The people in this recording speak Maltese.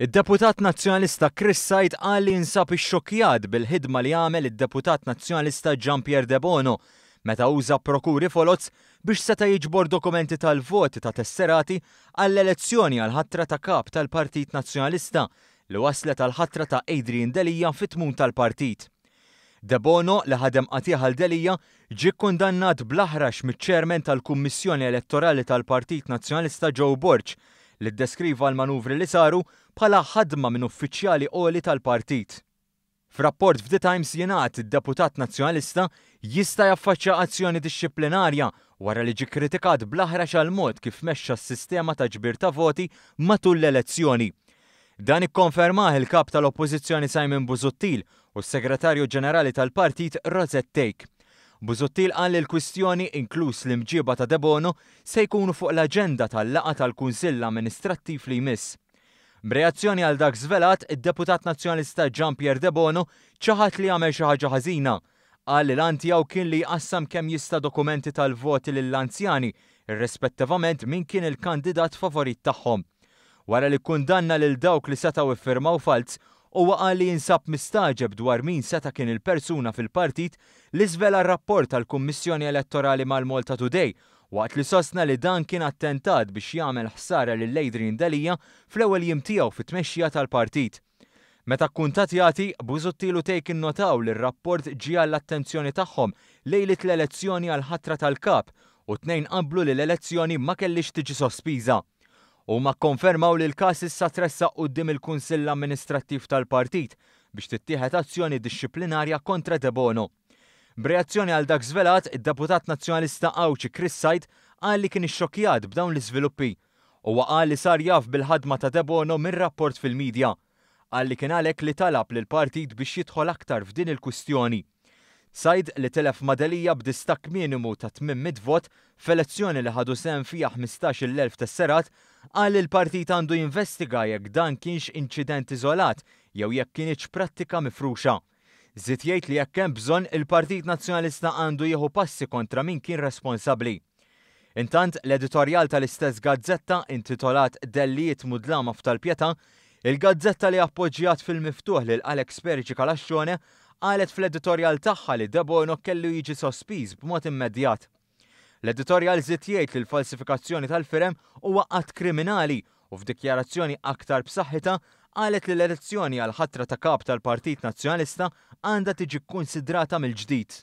Id-Deputat Nazzjonalista Chris Said qal li jinsab ixxokkjat bil-ħidma li għamel id-Deputat Nazzjonalista Jean-Pierre De Bono meta uża prokuri foloz biex seta' jiġbor dokumenti tal-voti ta' tesserati għall-elezzjoni għal-ħatra ta' kap tal-Partit Nazzjonalista li waslet għal-ħatra ta' Adrian Delija fit-tmum tal-partit. De Bono li ħadem qatih għal Delija ġie kkundannat bl-aħrax miċ-ċermen tal-Kummissjoni Elettorali tal-Partit Nazzjonalista Joe Borg li ddeskriva l-manuvri li saru bħala ħadma minn uffiċjali għoli tal-partit. F'rapport f'The Times jingħad id-Deputat Nazzjonalista jista' jaffaċċja azzjoni dixxiplinarja wara li ġie kritikat bl-aħrax għal mod kif mexxa s-sistema ta' ġbir ta' voti matul l-elezzjoni. Dan ikkonfermah il-kap tal-Oppożizzjoni Simon Busuttil u s-Segretarju Ġenerali tal-Partit Rosette Take. Busuttil qal li l-kwistjoni inkluż l-imġiba ta' De Bono se jkunu fuq l-aġenda tal-laqgħa tal-Kunsill Amministrattiv li jmiss. B'reazzjoni għal dak żvelat, id-Deputat Nazzjonalista Jean-Pierre De Bono ċaħat li għamel xi ħaġa ħażina. Qal li l-an tiegħu kien li jqassam kemm jista' dokumenti tal-voti lill-anzjani, irrispettivament min kien il-kandidat favorit tagħhom. Wara li kundanna lil dawk li setgħu iffirmaw falz, huwa qal li jinsab mistaġeb dwar min seta' kien il-persuna fil-partit li żvela r-rapport tal-Kummissjoni Elettorali mal-Malta Today waqt li sostna li dan kien attentat biex jagħmel ħsara lil Adrian Delija fl-ewwel jiem tiegħu fit-tmexxija tal-partit. Meta kkuntattjati, Busuttil u Take innotaw li r-rapport ġie għall-attenzjoni tagħhom lejlet l-elezzjoni għall-ħatra tal-kap u tnejn qablu li l-elezzjoni ma kellix tiġi sospiża. Huma kkonfermaw li l-każ issa tressaq quddiem il-Kunsill Amministrattiv tal-Partit biex tittieħed azzjoni dixxiplinarja kontra De Bono. B'reazzjoni għal dak żvelat, id-Deputat Nazzjonalista Awċi Chris Said qal li kien ixxokkjat b'dawn l-iżviluppi. Huwa qal li sar jaf bil-ħadma ta' De Bono mir-rapport fil-midja. Qal li kien għalhekk li talab lill-partit biex jidħol aktar f'din il-kwistjoni. Said li telef ma' Delija b'distakk minimu ta' 800 vot f'elezzjoni li ħadu sehem fiha 15,000 tesserat, qal li l-partit għandu jinvestiga jekk dan kienx inċident iżolat jew jekk kienx prattika mifruxa. Żied jgħid li jekk hemm bżonn il-Partit Nazzjonalista għandu jieħu passi kontra min kien responsabbli. Intant l-editorjal tal-istess gazzetta intitolat Dellijiet Mudlama f'Tal-Pjeta, il-gazzetta li appoġġjat fil-miftuħ lil Alex Perċi Kalaxxone qalet fl-editorjal tagħha li De Bono kellu jiġi sospiż b'mod immedjat. L-editorjal żied jgħid li l-falsifikazzjoni tal-firem huwa qatt kriminali u f'dikjarazzjoni aktar b'saħħitha qalet li l-elezzjoni għal ħatra ta' kap tal-Partit Nazzjonalista għandha tiġi kkunsidrata mill-ġdid.